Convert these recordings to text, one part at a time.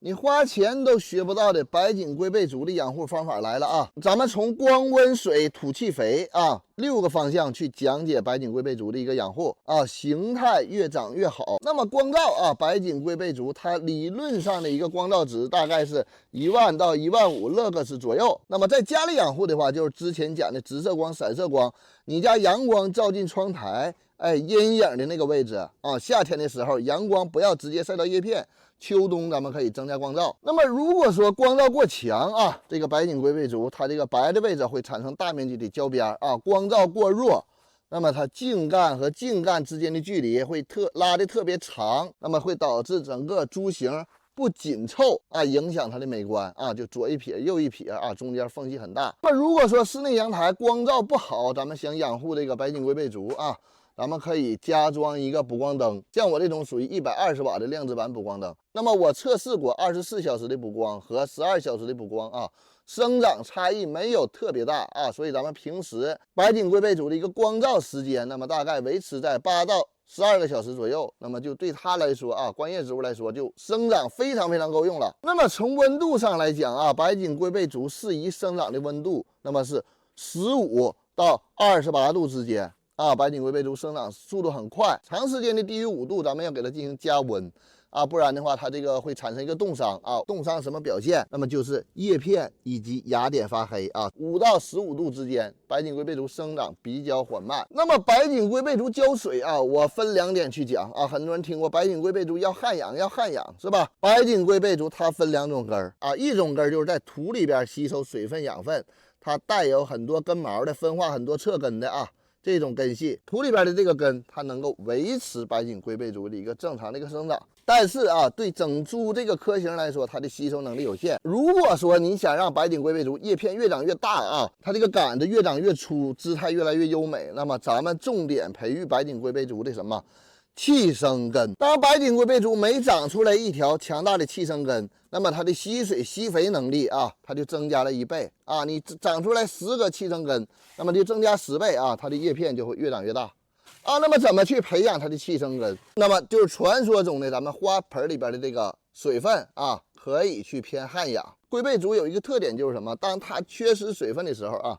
你花钱都学不到的白锦龟背竹的养护方法来了啊！咱们从光温水土气肥啊6个方向去讲解白锦龟背竹的一个养护啊，形态越长越好。那么光照啊，白锦龟背竹它理论上的一个光照值大概是10000到15000勒克斯左右。那么在家里养护的话，就是之前讲的直射光、散射光，你家阳光照进窗台，阴影的那个位置啊，夏天的时候阳光不要直接晒到叶片。秋冬咱们可以增加光照。那么如果说光照过强啊，这个白锦龟背竹它这个白的位置会产生大面积的焦边啊，光照过弱，那么它茎干和茎干之间的距离会拉得特别长，那么会导致整个株形不紧凑啊，影响它的美观啊，就左一撇右一撇啊，中间缝隙很大。那如果说室内阳台光照不好，咱们想养护这个白锦龟背竹啊，咱们可以加装一个补光灯，像我这种属于120瓦的量子版补光灯。那么我测试过24小时的补光和12小时的补光啊，生长差异没有特别大啊，所以咱们平时白锦龟背竹的一个光照时间，那么大概维持在8到12个小时左右，那么就对它来说啊，观叶植物来说就生长非常够用了。那么从温度上来讲啊，白锦龟背竹适宜生长的温度，那么是15到28度之间。白锦龟背竹生长速度很快，长时间的低于5度，咱们要给它进行加温啊，不然的话，它这个会产生一个冻伤啊。冻伤什么表现？那么就是叶片以及芽点发黑啊。5到15度之间，白锦龟背竹生长比较缓慢。那么白锦龟背竹浇水啊，我分2点去讲啊。很多人听过白锦龟背竹要旱养是吧？白锦龟背竹它分2种根啊，一种根就是在土里边吸收水分养分，它带有很多根毛的，分化很多侧根的啊。这种根系，土里边的这个根，它能够维持白锦龟背竹的一个正常的一个生长。但是啊，对整株这个科型来说，它的吸收能力有限。如果说你想让白锦龟背竹叶片越长越大啊，它这个杆子越长越粗，姿态越来越优美，那么咱们重点培育白锦龟背竹的什么？气生根。当白锦龟背竹每长出来一条强大的气生根，那么它的吸水吸肥能力啊，它就增加了1倍啊。你长出来10个气生根，那么就增加10倍啊，它的叶片就会越长越大啊。那么怎么去培养它的气生根？那么就是传说中的咱们花盆里边的这个水分啊，可以去偏旱养。龟背竹有一个特点就是什么？当它缺失水分的时候啊，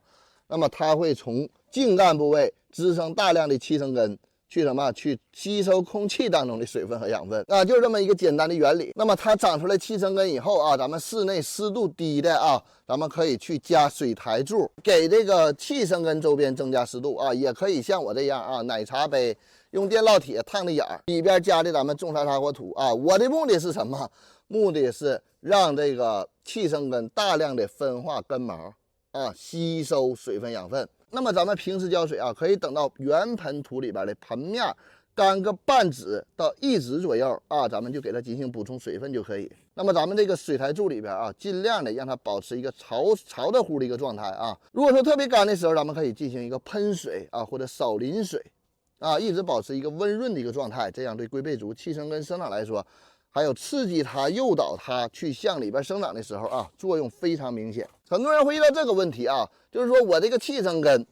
那么它会从茎干部位滋生大量的气生根。去什么？去吸收空气当中的水分和养分啊，就是这么一个简单的原理。那么它长出来气生根以后啊，咱们室内湿度低的啊，咱们可以去加水台柱，给这个气生根周边增加湿度啊，也可以像我这样啊，奶茶杯用电烙铁烫的眼儿，里边加的咱们重沙沙火土啊。我的目的是什么？目的是让这个气生根大量的分化根毛啊，吸收水分养分。那么咱们平时浇水啊，可以等到原盆土里边的盆面干个半指到1指左右啊，咱们就给它进行补充水分就可以。那么咱们这个水台柱里边啊，尽量的让它保持一个潮的乎的一个状态啊。如果说特别干的时候，咱们可以进行一个喷水啊，或者少淋水啊，一直保持一个温润的一个状态，这样对龟背竹气生根生长来说，还有刺激它、诱导它去向里边生长的时候啊，作用非常明显。很多人会遇到这个问题啊，就是说我这个气生根，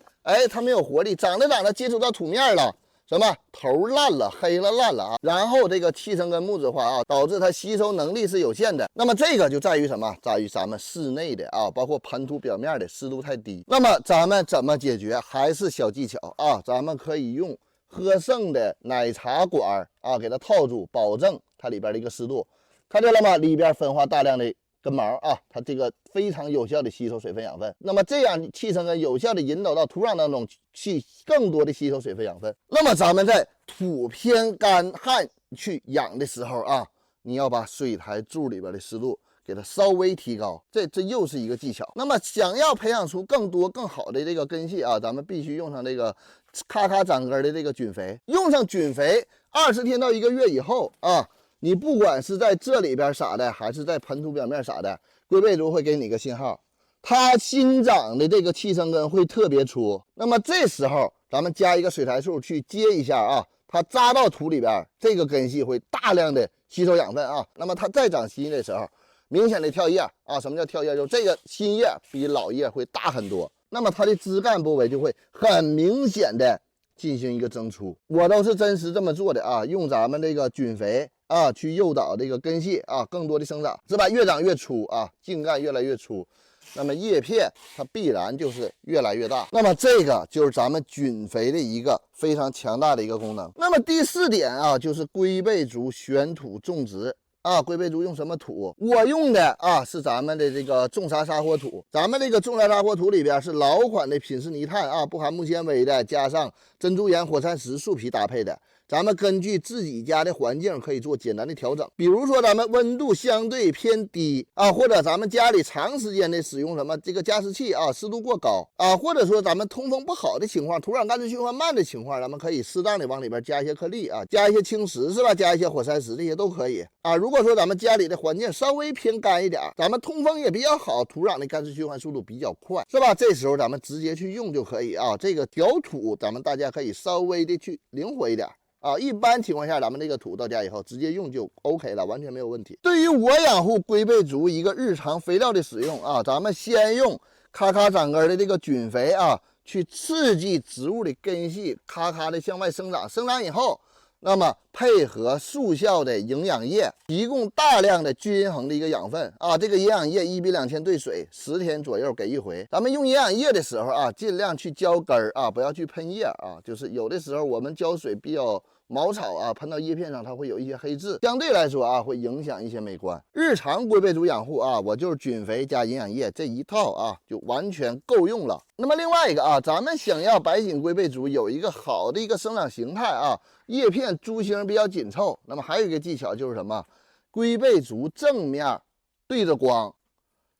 它没有活力，长着接触到土面了，什么头烂了、黑了、烂了啊，然后这个气生根木质化啊，导致它吸收能力是有限的。那么这个就在于什么？在于咱们室内的啊，包括盆土表面的湿度太低。那么咱们怎么解决？还是小技巧啊，咱们可以用喝剩的奶茶管啊，给它套住，保证它里边的一个湿度。看见了吗？里边分化大量的根毛啊，它这个非常有效的吸收水分养分。那么这样气生根有效的引导到土壤当中去更多的吸收水分养分。那么咱们在土偏干旱去养的时候啊，你要把水台柱里边的湿度给它稍微提高，这又是一个技巧。那么想要培养出更多更好的这个根系啊，咱们必须用上这个咔咔长根的这个菌肥。用上菌肥20天到1个月以后啊，你不管是在这里边撒的，还是在盆土表面撒的，龟背竹会给你一个信号，它新长的这个气生根会特别粗。那么这时候咱们加一个水台柱去接一下啊，它扎到土里边，这个根系会大量的吸收养分啊。那么它再长新的时候，明显的跳叶啊，什么叫跳叶？就是这个新叶比老叶会大很多，那么它的枝干部位就会很明显的进行一个增粗。我都是真实这么做的啊，用咱们这个菌肥啊，去诱导这个根系啊更多的生长，是吧？越长越粗啊，茎干越来越粗，那么叶片它必然就是越来越大。那么这个就是咱们菌肥的一个非常强大的一个功能。那么第4点啊，就是龟背竹选土种植。啊，龟背竹用什么土？我用的啊是咱们的这个重沙沙火土。咱们这个重沙沙火土里边是老款的品质泥炭啊，不含木纤维的，加上珍珠岩、火山石树皮搭配的。咱们根据自己家的环境可以做简单的调整，比如说咱们温度相对偏低啊，或者咱们家里长时间的使用什么这个加湿器啊，湿度过高啊，或者说咱们通风不好的情况，土壤干湿循环慢的情况，咱们可以适当的往里边加一些颗粒啊，加一些青石是吧？加一些火山石，这些都可以啊。如果说咱们家里的环境稍微偏干一点，咱们通风也比较好，土壤的干湿循环速度比较快，是吧？这时候咱们直接去用就可以啊。这个调土咱们大家可以稍微的去灵活一点。啊，一般情况下，咱们这个土到家以后直接用就 OK 了，完全没有问题。对于我养护龟背竹一个日常肥料的使用啊，咱们先用咔咔长根的这个菌肥啊，去刺激植物的根系咔咔的向外生长，生长以后，那么配合速效的营养液，提供大量的均衡的一个养分啊。这个营养液1比2000兑水，10天左右给一回。咱们用营养液的时候啊，尽量去浇根儿啊，不要去喷叶啊。就是有的时候我们浇水比较毛草啊，喷到叶片上它会有一些黑痣，相对来说啊会影响一些美观。日常龟背竹养护啊，我就是菌肥加营养液这一套啊，就完全够用了。那么另外一个啊，咱们想要白锦龟背竹有一个好的一个生长形态啊，叶片株形比较紧凑，那么还有一个技巧就是什么？龟背竹正面对着光，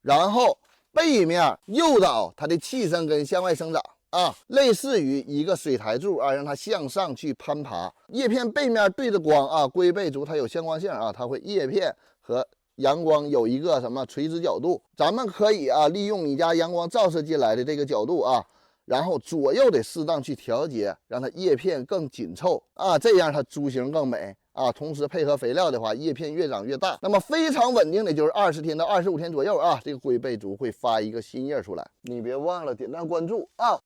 然后背面诱导它的气生根向外生长。啊，类似于一个水台柱啊，让它向上去攀爬。叶片背面对着光啊，龟背竹它有相光性啊，它会叶片和阳光有一个什么垂直角度。咱们可以啊，利用你家阳光照射进来的这个角度啊，然后左右得适当去调节，让它叶片更紧凑啊，这样它株形更美。啊，同时配合肥料的话，叶片越长越大。那么非常稳定的就是20天到25天左右啊，这个龟背竹会发一个新叶出来。你别忘了点赞关注啊！